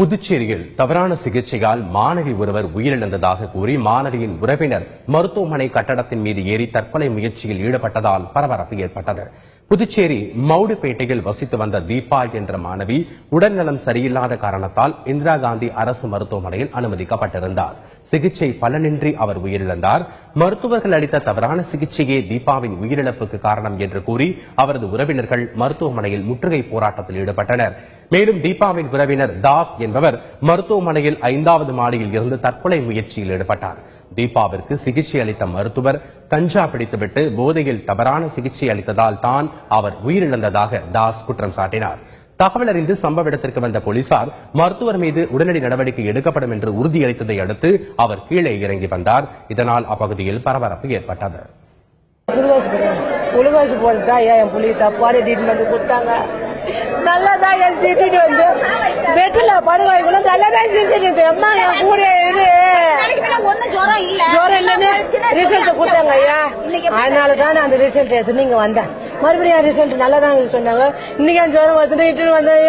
புதுச்சேரியில் தவறான சிகிச்சையால் மாணவி ஒருவர் உயிரிழந்ததாக கூறி மாணவியின் உறவினர் மருத்துவமனை கட்டடத்தின் மீது ஏறி தற்கொலை முயற்சியில் ஈடுபட்டதால் பரபரப்பு ஏற்பட்டது. புதுச்சேரி மவுடுபேட்டையில் வசித்து வந்த தீபா என்ற மாணவி உடல்நலம் சரியில்லாத காரணத்தால் இந்திரா காந்தி அரசு மருத்துவமனையில் அனுமதிக்கப்பட்டிருந்தார். சிகிச்சை பலனின்றி அவர் உயிரிழந்தார். மருத்துவர்கள் அளித்த தவறான சிகிச்சையே தீபாவின் உயிரிழப்புக்கு காரணம் என்று கூறி அவரது உறவினர்கள் மருத்துவமனையில் முற்றுகை போராட்டத்தில் ஈடுபட்டனர். மேலும் தீபாவின் உறவினர் தாஸ் என்பவர் மருத்துவமனையில் 5வது மாடியில் இருந்து தற்கொலை முயற்சியில் ஈடுபட்டார். தீபாவிற்கு சிகிச்சை அளித்த மருத்துவர் கஞ்சா பிடித்துவிட்டு போதையில் தவறான சிகிச்சை அளித்ததால் தான் அவர் உயிரிழந்ததாக தாஸ் குற்றம் சாட்டினார். தகவல் அறிந்து சம்பவ இடத்திற்கு வந்த போலீசார் மருத்துவர் மீது உடனடி நடவடிக்கை எடுக்கப்படும் என்று உறுதியளித்ததை அடுத்து அவர் கீழே இறங்கி வந்தார். இதனால் அப்பகுதியில் பரபரப்பு ஏற்பட்டது. குளுக்கோஸ் போட்டுட்டா என் புள்ளி தப்பான ட்ரீட்மெண்ட் கொடுத்தாங்க. நல்லதான் என் திட்டிட்டு வந்து பெட்டில் படுகொலை கூட நல்லதான் செஞ்சுட்டு அம்மா என் கூட இது ஜோரம் இல்லைன்னு ரிசல்ட் கொடுத்தாங்க ஐயா. அதனாலதான் நான் அந்த ரிசல்ட் எடுத்து நீங்க வந்தேன். மறுபடியும் ரிசல்ட் நல்லதான் சொன்னாங்க. இன்னைக்கு ஜோரம் வந்து இட்டுன்னு வந்தேன்.